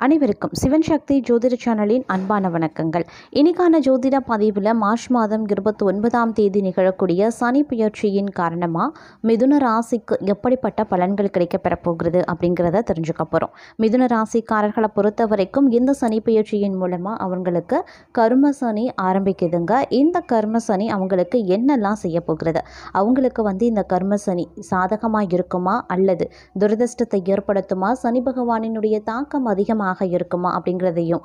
அனைவருக்கும் சிவன் சக்தி ஜோதிட சேனலின் அன்பான வணக்கங்கள். இன்னைக்கான ஜோதிட பதிவில் மார்ச் மாதம் 29ஆம் தேதி நிகழக்கூடிய சனி பெயர்ச்சியின் காரணமாக மிதுன ராசிக்கு எப்படிப்பட்ட பலன்கள் கிடைக்கப்பெற போகிறது அப்படிங்கிறத தெரிஞ்சுக்க போகிறோம். மிதுன ராசிக்காரர்களை பொறுத்த வரைக்கும் இந்த சனி பெயர்ச்சியின் மூலமாக அவங்களுக்கு கர்ம சனி ஆரம்பிக்குதுங்க. இந்த கர்ம சனி அவங்களுக்கு என்னெல்லாம் செய்ய போகிறது, அவங்களுக்கு இந்த கர்ம சனி சாதகமாக இருக்குமா அல்லது துரதிர்ஷ்டத்தை ஏற்படுத்துமா, சனி பகவானினுடைய தாக்கம் அதிகமாக இருக்குமா அப்படிங்கிறதையும்,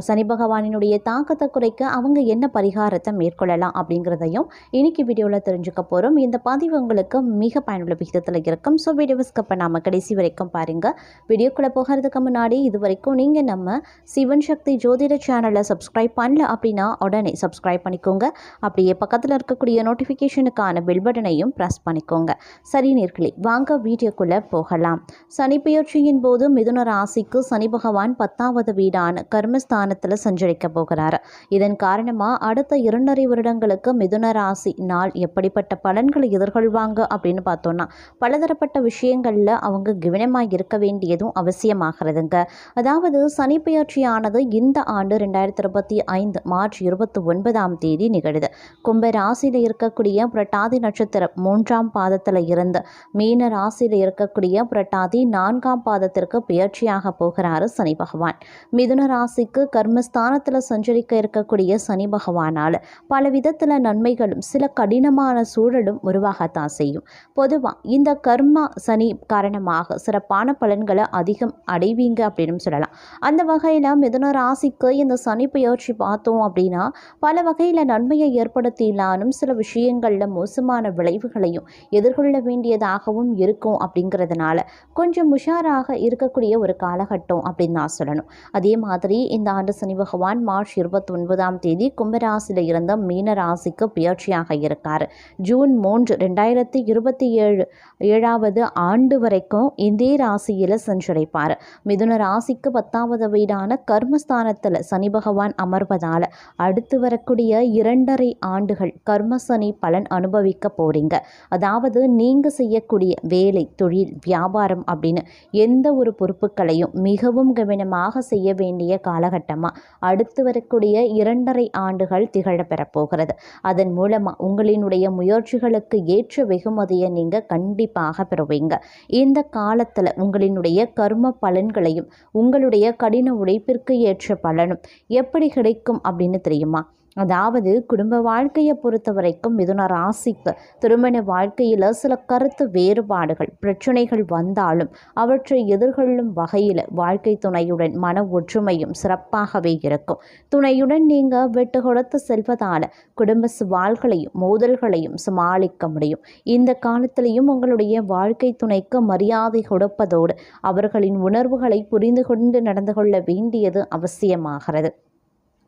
சனி பகவானினுடைய தாக்கத்தை குறைக்க அவங்க என்ன பரிகாரத்தை மேற்கொள்ளலாம் அப்படிங்கிறதையும் இன்னைக்கு வீடியோவில் தெரிஞ்சுக்க போகிறோம். இந்த பதிவு உங்களுக்கு மிக பயனுள்ள விகிதத்தில் இருக்கும். ஸோ வீடியோவை ஸ்கிப் பண்ணாமல் கடைசி வரைக்கும் பாருங்கள். வீடியோக்குள்ளே போகிறதுக்கு முன்னாடி இது வரைக்கும் நீங்கள் நம்ம சிவன் சக்தி ஜோதிட சேனலை சப்ஸ்கிரைப் பண்ணல அப்படின்னா உடனே சப்ஸ்கிரைப் பண்ணிக்கோங்க. அப்படியே பக்கத்தில் இருக்கக்கூடிய நோட்டிஃபிகேஷனுக்கான பெல் பட்டனையும் ப்ரெஸ் பண்ணிக்கோங்க. சரி நேர்களே, வாங்க வீடியோக்குள்ளே போகலாம். சனி பெயர்ச்சியின் போது மிதுன ராசிக்கு சனி பகவான் 10வது வீடான கர்மஸ்தானத்தில் சஞ்சரிக்க போகிறார். இதன் காரணமாக அடுத்த 2.5 வருடங்களுக்கு மிதுன ராசி நாள் எப்படிப்பட்ட பலன்களை எதிர்கொள்வாங்க அப்படின்னு பார்த்தோன்னா, பலதரப்பட்ட விஷயங்களில் அவங்க கவனமாக இருக்க வேண்டியதும் அவசியமாகிறதுங்க. அதாவது சனி பெயர்ச்சியானது இந்த ஆண்டு 2025 மார்ச் 29ஆம் தேதி நிகழுது. கும்ப ராசியில் இருக்கக்கூடிய புரட்டாதி நட்சத்திரம் 3ஆம் பாதத்தில் இருந்து மீன ராசியில் இருக்கக்கூடிய புரட்டாதி 4ஆம் பாதத்திற்கு பெயர்ச்சியாக போகிறாரு சனி பகவான். மிதுன ராசிக்கு கர்மஸ்தானத்தில் சஞ்சரிக்க இருக்கக்கூடிய சனி பகவானால் பல விதத்தில் நன்மைகளும் சில கடினமான சூழலும் உருவாகத்தான் செய்யும். பொதுவாக இந்த கர்மா சனி காரணமாக சிறப்பான பலன்களை அதிகம் அடைவீங்க அப்படின்னு சொல்லலாம். அந்த வகையில் மிதுன ராசிக்கு இந்த சனி பெயர்ச்சி பார்த்தோம் அப்படின்னா பல வகையில் நன்மையை ஏற்படுத்தினாலும் சில விஷயங்களில் மோசமான விளைவுகளையும் எதிர்கொள்ள வேண்டியதாகவும் இருக்கும். அப்படிங்கிறதுனால கொஞ்சம் உஷாராக இருக்கக்கூடிய ஒரு காலகட்டம் அப்படின்னு தான் சொல்லணும். அதே மாதிரி இந்த ஆண்டு சனி பகவான் மார்ச் 29ஆம் தேதி கும்பராசியில் இருந்த மீன ராசிக்கு பெயர்ச்சியாக இருக்கார். ஜூன் 3, 2027 ஆண்டு வரைக்கும் இதே ராசியில் சஞ்சரிப்பார். மிதுன ராசிக்கு 10வது வீடான கர்மஸ்தானத்தில் சனி பகவான் அமர்வதால் அடுத்து வரக்கூடிய 2.5 ஆண்டுகள் கர்ம சனி பலன் அனுபவிக்க போறீங்க. அதாவது நீங்கள் செய்யக்கூடிய வேலை, தொழில், வியாபாரம் அப்படின்னு எந்த ஒரு பொறுப்புகளையும் மிகவும் கவனமாக செய்ய வேண்டிய காலகட்டமாக அடுத்து வரக்கூடிய 2.5 ஆண்டுகள் திகழப்பெறப் போகிறது. அதன் மூலமாக உங்களினுடைய முயற்சிகளுக்கு ஏற்ற வெகுமதியை நீங்கள் கண்டிப்பாக பெறுவீங்க. இந்த காலத்தில் உங்களினுடைய கர்ம பலன்களையும் உங்களுடைய கடின உழைப்பிற்கு ஏற்ற பலனும் எப்படி கிடைக்கும் அப்படின்னு தெரியுமா? அதாவது குடும்ப வாழ்க்கையை பொறுத்த வரைக்கும் மிதுன ராசிக்கு திருமண வாழ்க்கையில் சில கருத்து வேறுபாடுகள், பிரச்சனைகள் வந்தாலும் அவற்றை எதிர்கொள்ளும் வகையில் வாழ்க்கை துணையுடன் மன ஒற்றுமையும் சிறப்பாகவே இருக்கும். துணையுடன் நீங்கள் விட்டு கொடுத்து செல்வதால் குடும்ப சவால்களையும் மோதல்களையும் சமாளிக்க முடியும். இந்த காலத்திலையும் உங்களுடைய வாழ்க்கை துணைக்கு மரியாதை கொடுப்பதோடு அவர்களின் உணர்வுகளை புரிந்து கொண்டு நடந்து கொள்ள வேண்டியது அவசியமாகிறது.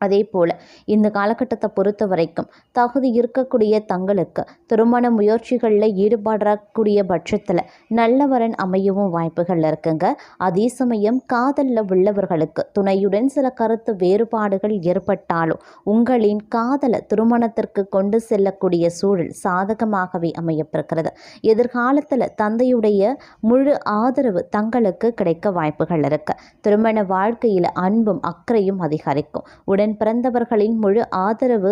அதே போல் இந்த காலகட்டத்தை பொறுத்த வரைக்கும் தகுதி இருக்கக்கூடிய தங்களுக்கு திருமண முயற்சிகளில் ஈடுபடக்கூடிய பட்சத்தில் நல்ல வரன் அமையவும் வாய்ப்புகள் இருக்குங்க. அதே சமயம் காதலில் உள்ளவர்களுக்கு துணையுடன் சில கருத்து வேறுபாடுகள் ஏற்பட்டாலும் உங்களின் காதலை திருமணத்திற்கு கொண்டு செல்லக்கூடிய சூழல் சாதகமாகவே அமையப்பெறுகிறது. எதிர்காலத்தில் தந்தையுடைய முழு ஆதரவு தங்களுக்கு கிடைக்க வாய்ப்புகள் இருக்கு. திருமண வாழ்க்கையில் அன்பும் அக்கறையும் அதிகரிக்கும். உடன் பிறந்தவர்களின் முழு ஆதரவு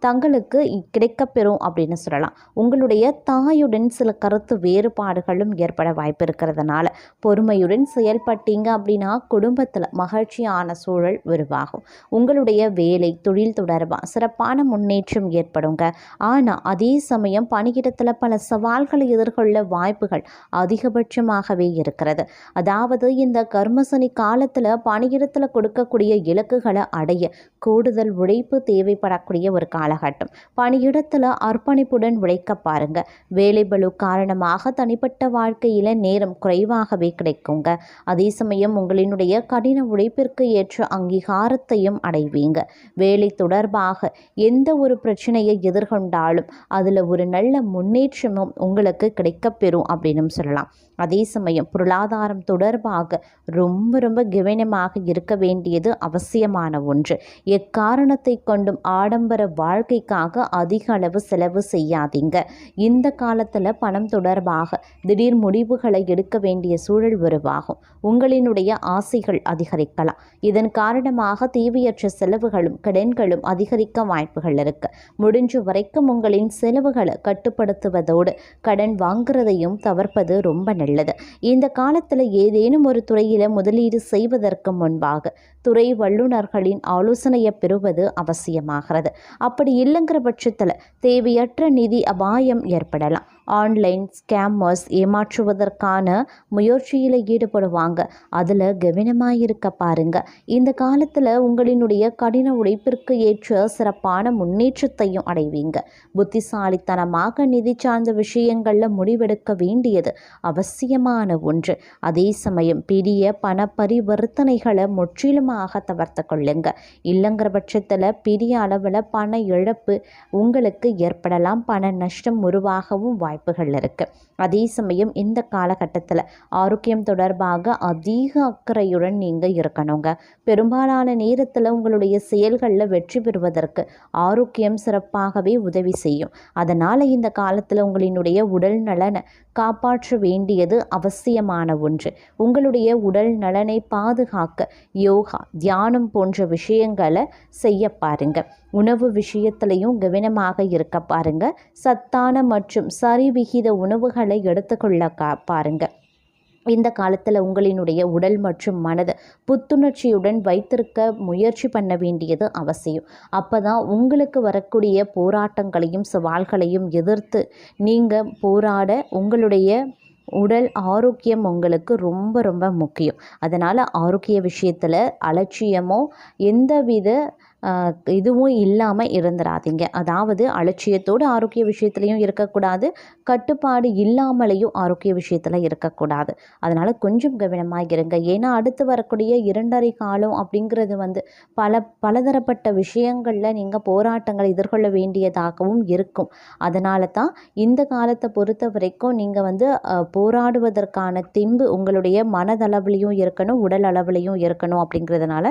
தங்களுக்கு கிடைக்கப்பெறும் அப்படின்னு சொல்லலாம். உங்களுடைய தாயுடன் சில கருத்து வேறுபாடுகளும் ஏற்பட வாய்ப்பு இருக்கிறதுனால பொறுமையுடன் செயல்பட்டீங்க அப்படின்னா குடும்பத்தில் மகிழ்ச்சியான சூழல் உருவாகும். உங்களுடைய வேலை, தொழில் தொடர்பாக சிறப்பான முன்னேற்றம் ஏற்படுங்க. ஆனால் அதே சமயம் பணியிடத்தில் பல சவால்களை எதிர்கொள்ள வாய்ப்புகள் அதிகபட்சமாகவே இருக்கிறது. அதாவது இந்த கர்மசனி காலத்தில் பணியிடத்தில் கொடுக்கக்கூடிய இலக்குகளை அடைய கூடுதல் உழைப்பு தேவைப்படக்கூடிய ஒரு காலகட்டம். பணியிடத்தில் அர்ப்பணிப்புடன் உழைக்க பாருங்க. வேலைபளு காரணமாக தனிப்பட்ட வாழ்க்கையில் நேரம் குறைவாகவே கிடைக்குங்க. அதே சமயம் உங்களினுடைய கடின உழைப்பிற்கு ஏற்ற அங்கீகாரத்தையும் அடைவீங்க. வேலை தொடர்பாக எந்த ஒரு பிரச்சனையை எதிர்கொண்டாலும் அதில் ஒரு நல்ல முன்னேற்றமும் உங்களுக்கு கிடைக்கப்பெறும் அப்படின்னு சொல்லலாம். அதே சமயம் பொருளாதாரம் தொடர்பாக ரொம்ப கவனமாக இருக்க வேண்டியது அவசியமான ஒன்று. எக்காரணத்தை கொண்டும் ஆடம்பர வாழ்க்கைக்காக அதிக அளவு செலவு செய்யாதீங்க. இந்த காலத்தில் பணம் தொடர்பாக திடீர் முடிவுகளை எடுக்க வேண்டிய சூழல் உருவாகும். உங்களினுடைய ஆசைகள் அதிகரிக்கலாம். இதன் காரணமாக தேவையற்ற செலவுகளும் கடன்களும் அதிகரிக்க வாய்ப்புகள் இருக்கு. முடிஞ்ச வரைக்கும் உங்களின் செலவுகளை கட்டுப்படுத்துவதோடு கடன் வாங்குறதையும் தவிர்ப்பது ரொம்ப நல்லது. இந்த காலத்தில் ஏதேனும் ஒரு துறையில் முதலீடு செய்வதற்கு முன்பாக துறை வல்லுநர்களின் ஆலோசனையை பெறுவது அவசியமாகிறது. அப்படி இல்லைங்கிற பட்சத்தில் தேவையற்ற நிதி அபாயம் ஏற்படலாம். ஆன்லைன் ஸ்கேமர்ஸ் ஏமாற்றுவதற்கான முயற்சியில் ஈடுபடுவாங்க. அதில் கவனமாக இருக்க பாருங்க. இந்த காலத்தில் உங்களினுடைய கடின உழைப்பிற்கு ஏற்ற சிறப்பான முன்னேற்றத்தையும் அடைவீங்க. புத்திசாலித்தனமாக நிதி சார்ந்த விஷயங்களில் முடிவெடுக்க வேண்டியது அவசியமான ஒன்று. அதே சமயம் பெரிய பண பரிவர்த்தனைகளை முற்றிலுமாக தவிர்த்து கொள்ளுங்க. இல்லைங்கிற பட்சத்தில் பெரிய அளவில் பண இழப்பு உங்களுக்கு ஏற்படலாம். பண நஷ்டம் உருவாகவும் வாய்ப்புகள் இருக்கு. அதே சமயம் இந்த காலகட்டத்தில் ஆரோக்கியம் தொடர்பாக அதிக அக்கறையுடன் நீங்கள் இருக்கணுங்க. பெரும்பாலான நேரத்தில் உங்களுடைய செயல்களில் வெற்றி பெறுவதற்கு ஆரோக்கியம் சிறப்பாகவே உதவி செய்யும். அதனால் இந்த காலத்தில் உங்களினுடைய உடல் நலனை காப்பாற்ற வேண்டியது அவசியமான ஒன்று. உங்களுடைய உடல் நலனை பாதுகாக்க யோகா, தியானம் போன்ற விஷயங்களை செய்ய பாருங்க. உணவு விஷயத்திலையும் கவனமாக இருக்க பாருங்க. சத்தான மற்றும் சரிவிகித உணவுகளை எடுத்துக்கொள்ள பாருங்க. இந்த காலத்தில் உங்களினுடைய உடல் மற்றும் மனதை புத்துணர்ச்சியுடன் வைத்திருக்க முயற்சி பண்ண வேண்டியது அவசியம். அப்போ தான் உங்களுக்கு வரக்கூடிய போராட்டங்களையும் சவால்களையும் எதிர்த்து நீங்கள் போராட உங்களுடைய உடல் ஆரோக்கியம் உங்களுக்கு ரொம்ப ரொம்ப முக்கியம். அதனால் ஆரோக்கிய விஷயத்தில் அலட்சியமோ எந்தவித இதுவும் இல்லாமல் இருந்துடாதீங்க. அதாவது அலட்சியத்தோடு ஆரோக்கிய விஷயத்துலையும் இருக்கக்கூடாது, கட்டுப்பாடு இல்லாமலேயும் ஆரோக்கிய விஷயத்தில் இருக்கக்கூடாது. அதனால் கொஞ்சம் கவனமாக இருங்க. ஏன்னா அடுத்து வரக்கூடிய 2.5 காலம் அப்படிங்கிறது பலதரப்பட்ட விஷயங்களில் நீங்கள் போராட்டங்களை எதிர்கொள்ள வேண்டியதாகவும் இருக்கும். அதனால தான் இந்த காலத்தை பொறுத்த வரைக்கும் நீங்கள் போராடுவதற்கான தெம்பு உங்களுடைய மனதளவுலையும் இருக்கணும், உடல் அளவுலையும் இருக்கணும். அப்படிங்கிறதுனால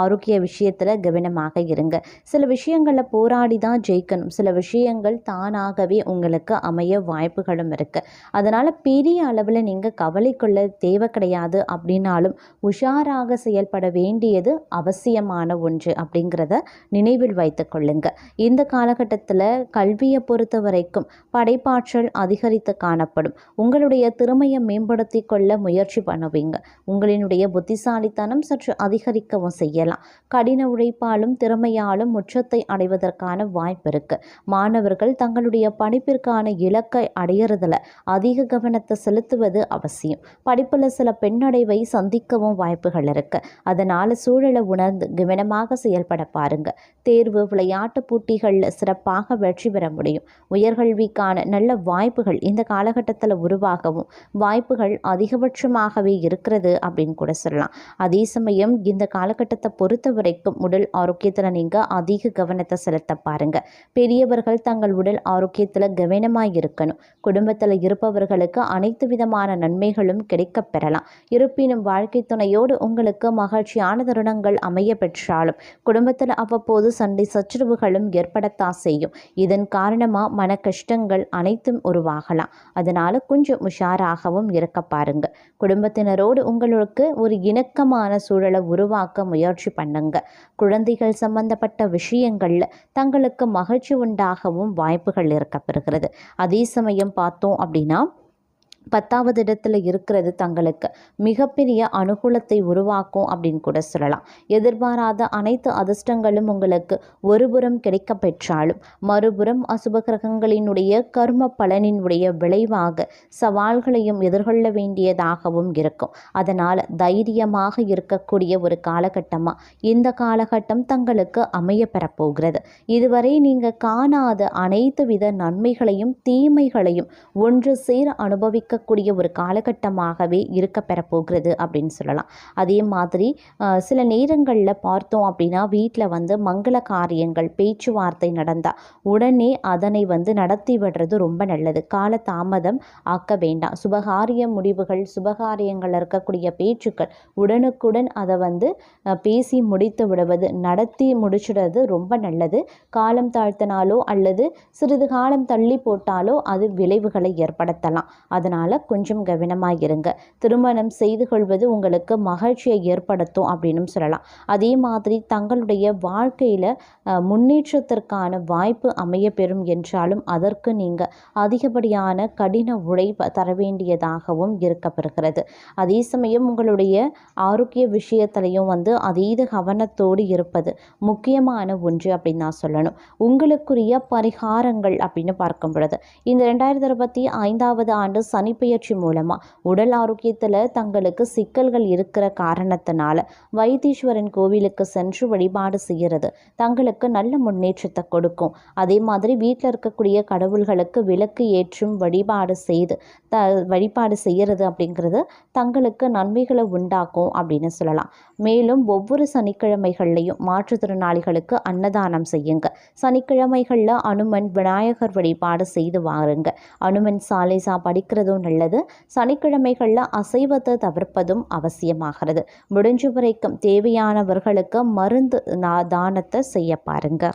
ஆரோக்கிய விஷயத்தில் கவனமாக இருங்க. சில விஷயங்களில் போராடி தான் ஜெயிக்கணும். சில விஷயங்கள் தானாகவே உங்களுக்கு அமைய வாய்ப்புகளும் இருக்கு. அதனால் பெரிய அளவில் நீங்கள் கவலை கொள்ள தேவை கிடையாது. அப்படின்னாலும் உஷாராக செயல்பட வேண்டியது அவசியமான ஒன்று அப்படிங்கிறத நினைவில் வைத்து கொள்ளுங்க. இந்த காலகட்டத்தில் கல்வியை பொறுத்த வரைக்கும் படைப்பாற்றல் அதிகரித்து காணப்படும். உங்களுடைய திறமையை மேம்படுத்தி கொள்ள முயற்சி பண்ணுவீங்க. உங்களினுடைய புத்திசாலித்தனம் சற்று அதிகரிக்கவும் செய்யலாம். கடின உழைப்பாலும் திறமையாலும் உச்சத்தை அடைவதற்கான வாய்ப்பு இருக்கு. மாணவர்கள் தங்களுடைய படிப்பிற்கான இலக்கை அடையிறதுல அதிக கவனத்தை செலுத்துவது அவசியம். படிப்புல சில பின்னடைவை சந்திக்கவும் வாய்ப்புகள் இருக்கு. அதனால சூழலை உணர்ந்து கவனமாக செயல்பட பாருங்க. தேர்வு, விளையாட்டு போட்டிகளில் சிறப்பாக வெற்றி பெற முடியும். உயர்கல்விக்கான நல்ல வாய்ப்புகள் இந்த காலகட்டத்தில் உருவாகவும் வாய்ப்புகள் அதிகபட்சமாகவே இருக்கிறது அப்படின்னு கூட சொல்லலாம். அதே சமயம் இந்த காலகட்டத்தை பொறுத்த வரைக்கும் உடல் ஆரோக்கியத்தில் நீங்கள் அதிக கவனத்தை செலுத்த பாருங்க. பெரியவர்கள் தங்கள் உடல் ஆரோக்கியத்தில் கவனமாக இருக்கணும். குடும்பத்தில் இருப்பவர்களுக்கு அனைத்து விதமான நன்மைகளும் கிடைக்க பெறலாம். இருப்பினும் வாழ்க்கை துணையோடு உங்களுக்கு மகிழ்ச்சியான தருணங்கள் அமைய பெற்றாலும் குடும்பத்தில் அவ்வப்போது சண்டை சச்சரவுகளும் ஏற்படத்தான் செய்யும். இதன் காரணமாக மன கஷ்டங்கள் அனைத்தும் உருவாகலாம். அதனால கொஞ்சம் உஷாராகவும் இருக்க பாருங்க. குடும்பத்தினரோடு உங்களுக்கு ஒரு இணக்கமான சூழலை உருவாக்க முயற்சி பண்ணுங்க. குழந்தைகள் சம்பந்தப்பட்ட விஷயங்கள்ல தங்களுக்கு மகிழ்ச்சி உண்டாகவும் வாய்ப்புகள் இருக்க பெறுகிறது. அதே சமயம் பார்த்தோம் அப்படின்னா 10வது இடத்துல இருக்கிறது தங்களுக்கு மிகப்பெரிய அனுகூலத்தை உருவாக்கும் அப்படின்னு கூட சொல்லலாம். எதிர்பாராத அனைத்து அதிர்ஷ்டங்களும் உங்களுக்கு ஒருபுறம் கிடைக்க பெற்றாலும் மறுபுறம் அசுப கிரகங்களினுடைய கர்ம பலனினுடைய விளைவாக சவால்களையும் எதிர்கொள்ள வேண்டியதாகவும் இருக்கும். அதனால் தைரியமாக இருக்கக்கூடிய ஒரு காலகட்டமாக இந்த காலகட்டம் தங்களுக்கு அமைய பெறப்போகிறது. இதுவரை நீங்கள் காணாத அனைத்து வித நன்மைகளையும் தீமைகளையும் ஒன்று சேர அனுபவிக்க இருக்கக்கூடிய ஒரு காலகட்டமாகவே இருக்க பெறப்போகிறது அப்படின்னு சொல்லலாம். அதே மாதிரி சில நேரங்களில் பார்த்தோம் அப்படின்னா வீட்டில் வந்து மங்கள காரியங்கள் பேச்சுவார்த்தை நடந்தால் உடனே அதனை வந்து நடத்தி விடுறது ரொம்ப நல்லது. கால தாமதம் ஆக்க வேண்டாம். சுபகாரிய முடிவுகள் சுபகாரியங்கள் இருக்கக்கூடிய பேச்சுக்கள் உடனுக்குடன் அதை வந்து பேசி முடித்து விடுவது நடத்தி முடிச்சிடுறது ரொம்ப நல்லது. காலம் தாழ்த்தினாலோ அல்லது சிறிது காலம் தள்ளி போட்டாலோ அது விளைவுகளை ஏற்படுத்தலாம். அதனால் கொஞ்சம் கவனமாக இருங்க. திருமணம் செய்து கொள்வது உங்களுக்கு மகிழ்ச்சியை ஏற்படுத்தும் அப்படின்னு சொல்லலாம். அதே மாதிரி தங்களுடைய வாழ்க்கையில் முன்னேற்றத்திற்கான வாய்ப்பு அமைய பெறும் என்றாலும் அதற்கு நீங்கள் அதிகப்படியான கடின உழைப்பு தர வேண்டியதாகவும் இருக்கப்பெறுகிறது. அதே சமயம் உங்களுடைய ஆரோக்கிய விஷயத்திலையும் வந்து அதீத கவனத்தோடு இருப்பது முக்கியமான ஒன்று அப்படின்னு நான் சொல்லணும். உங்களுக்குரிய பரிகாரங்கள் அப்படின்னு பார்க்கும் பொழுது இந்த 2025 ஆண்டு சனிப்பெயர்ச்சி மூலமாக உடல் ஆரோக்கியத்தில் தங்களுக்கு சிக்கல்கள் இருக்கிற காரணத்தினால வைத்தீஸ்வரன் கோவிலுக்கு சென்று வழிபாடு செய்கிறது தங்களுக்கு நல்ல முன்னேற்றத்தை கொடுக்கும். அதே மாதிரி வீட்டில் இருக்கக்கூடிய கடவுள்களுக்கு விளக்கு ஏற்றும் வழிபாடு செய்கிறது அப்படிங்கிறது தங்களுக்கு நன்மைகளை உண்டாக்கும் அப்படின்னு சொல்லலாம். மேலும் ஒவ்வொரு சனிக்கிழமைகள்லையும் மாற்றுத்திறனாளிகளுக்கு அன்னதானம் செய்யுங்க. சனிக்கிழமைகளில் அனுமன் விநாயகர் வழிபாடு செய்து வாருங்க. அனுமன் சாலிசா படிக்கிறதும் நல்லது. சனிக்கிழமைகளில் அசைவத்தை தவிர்ப்பதும் அவசியமாகிறது. முடிஞ்ச வரைக்கும் தேவையானவர்களுக்கு மருந்து தானத்தை செய்ய பாருங்க.